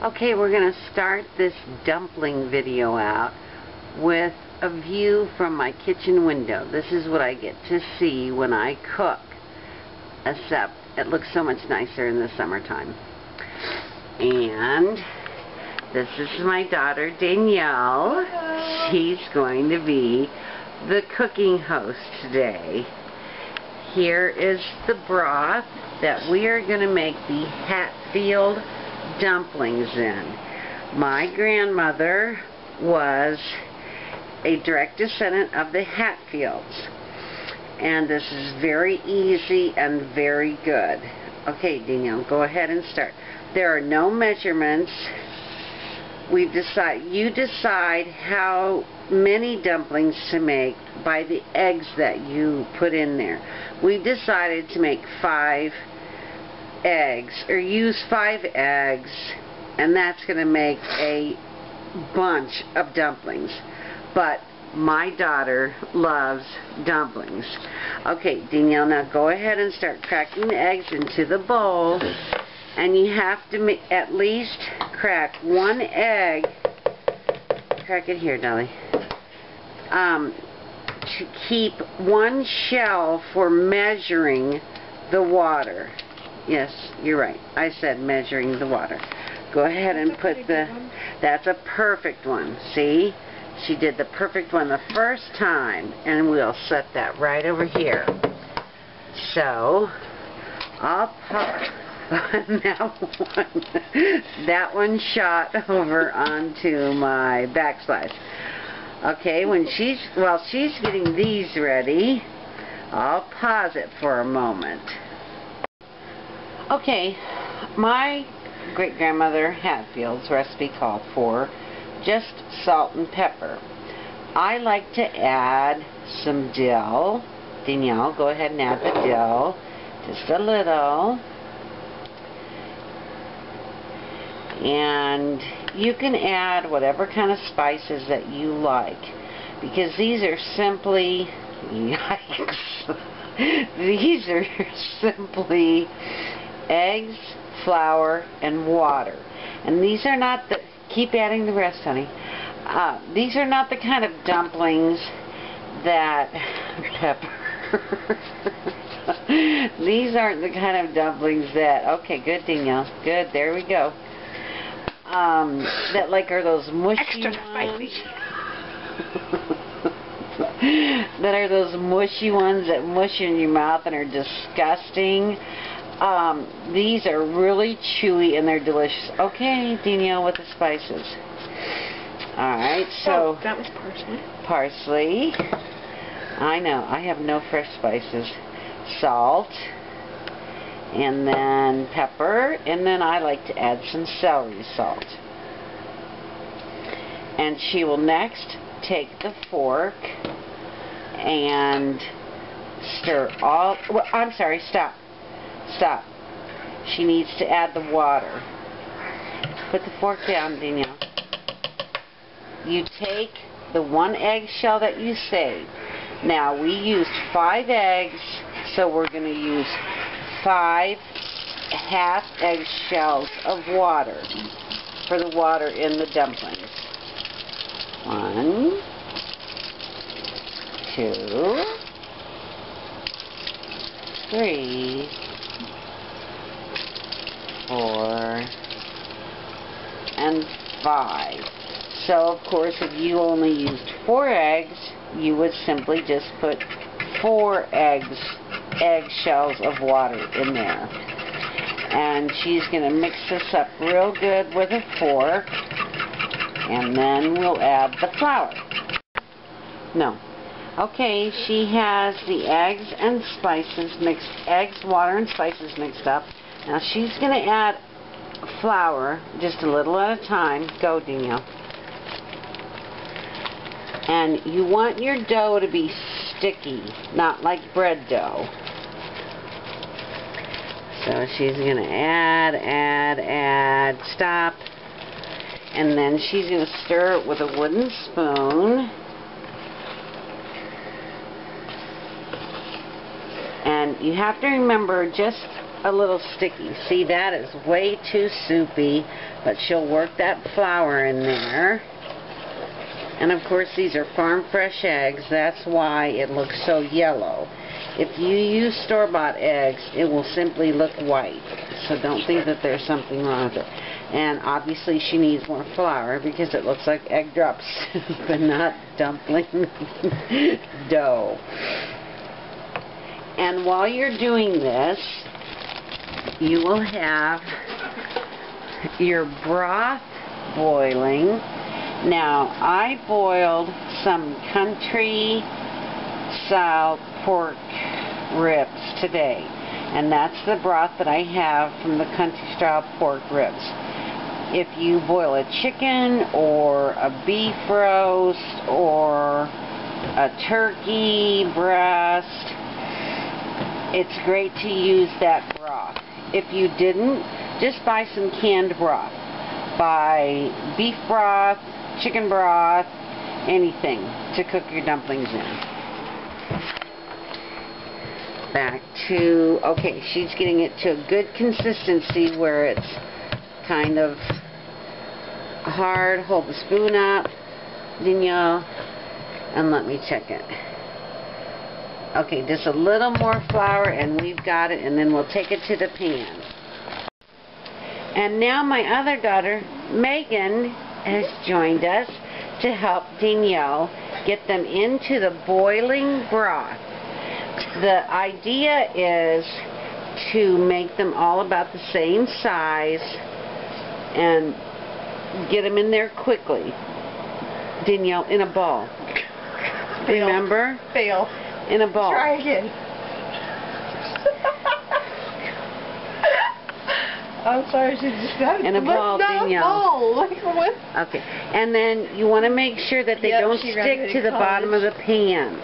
Okay, we're going to start this dumpling video out with a view from my kitchen window. This is what I get to see when I cook, except it looks so much nicer in the summertime. And this is my daughter Danielle. Hello. She's going to be the cooking host today. Here is the broth that we are going to make the Hatfield dumplings in. My grandmother was a direct descendant of the Hatfields, and this is very easy and very good. Okay, Danielle, go ahead and start. There are no measurements. You decide how many dumplings to make by the eggs that you put in there. We decided to make 5 eggs, or use 5 eggs, and that's going to make a bunch of dumplings. But my daughter loves dumplings. Okay, Danielle, now go ahead and start cracking the eggs into the bowl, and you have to at least crack 1 egg. Crack it here, Dolly. To keep 1 shell for measuring the water. Yes, you're right. I said measuring the water. Go ahead and put that's a perfect one. See? She did the perfect one the first time, and we'll set that right over here. So, I'll pop that one shot over onto my backsplash. Okay, while she's getting these ready, I'll pause it for a moment. Okay, my great-grandmother Hatfield's recipe called for just salt and pepper. I like to add some dill. Danielle, go ahead and add the dill. Just a little. And you can add whatever kind of spices that you like, because these are simply, yikes, these are simply eggs, flour, and water. And these are not the, keep adding the rest, honey. These are not the kind of dumplings that, pepper. These aren't the kind of dumplings that, okay, good, Danielle, good, there we go. That like are those mushy extra ones. spicy. That are those mushy ones that mush in your mouth and are disgusting. These are really chewy and they're delicious. Okay, Danielle, with the spices. Alright, so... Oh, that was parsley. Parsley. I know, I have no fresh spices. Salt. And then pepper. And then I like to add some celery salt. And she will next take the fork and stir all... Well, I'm sorry, stop. Stop. She needs to add the water. Put the fork down, Danielle. You take the 1 eggshell that you saved. Now, we used 5 eggs, so we're going to use 5 half eggshells of water for the water in the dumplings. 1, 2, 3, 4, and 5. So, of course, if you only used 4 eggs, you would simply just put 4 eggshells of water in there. And she's going to mix this up real good with a fork, and then we'll add the flour. No. Okay, she has the eggs and spices mixed, eggs, water, and spices mixed up. Now she's going to add flour, just a little at a time. Go, Danielle. And you want your dough to be sticky, not like bread dough. So she's going to add, stop. And then she's going to stir it with a wooden spoon. And you have to remember, just a little sticky. See, that is way too soupy, but she'll work that flour in there. And of course these are farm fresh eggs, that's why it looks so yellow. If you use store-bought eggs, it will simply look white. So don't think that there's something wrong with it. And obviously she needs more flour because it looks like egg drop soup and not dumpling dough. And while you're doing this, you will have your broth boiling. Now, I boiled some country style pork ribs today, and that's the broth that I have from the country style pork ribs. If you boil a chicken or a beef roast or a turkey breast, it's great to use that broth. If you didn't, just buy some canned broth. Buy beef broth, chicken broth, anything to cook your dumplings in. Back to, okay, she's getting it to a good consistency where it's kind of hard. Hold the spoon up, Danielle, and let me check it. Okay, just a little more flour and we've got it, and then we'll take it to the pan. And now my other daughter, Megan, has joined us to help Danielle get them into the boiling broth. The idea is to make them all about the same size and get them in there quickly. Danielle, in a ball. Fail. Remember? Fail. In a ball. Try again. I'm sorry, she just got it. In a ball, Danielle. Ball. Like what? Okay. And then you want to make sure that they don't stick to the bottom of the pan.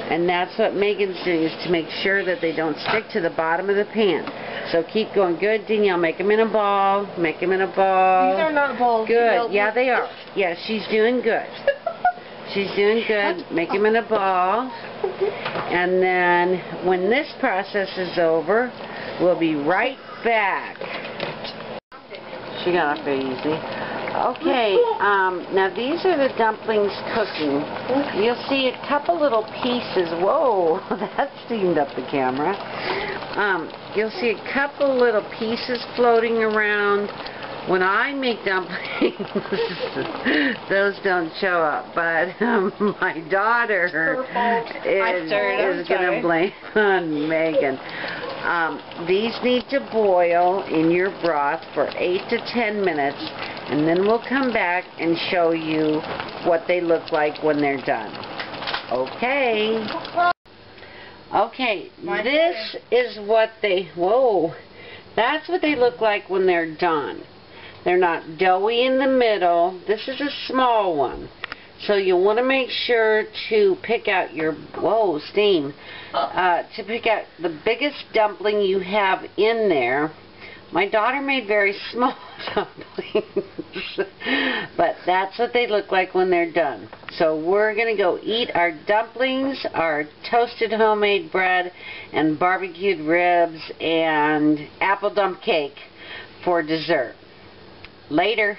And that's what Megan's doing, is to make sure that they don't stick to the bottom of the pan. So keep going. Good, Danielle. Make them in a ball. Make them in a ball. These are not balls. Good. Yeah, they are. Yeah, she's doing good. She's doing good. Make them in a ball. And then when this process is over, we'll be right back. She got up there easy. Okay, now these are the dumplings cooking. You'll see a couple little pieces. Whoa, that steamed up the camera. You'll see a couple little pieces floating around. When I make dumplings, those don't show up, but my daughter is going to blame on Megan. These need to boil in your broth for 8 to 10 minutes, and then we'll come back and show you what they look like when they're done. Okay. Okay, this is what they, whoa, that's what they look like when they're done. They're not doughy in the middle. This is a small one. So you'll want to make sure to pick out your, whoa, steam, to pick out the biggest dumpling you have in there. My daughter made very small dumplings, but that's what they look like when they're done. So we're going to go eat our dumplings, our toasted homemade bread, and barbecued ribs, and apple dump cake for dessert. Later.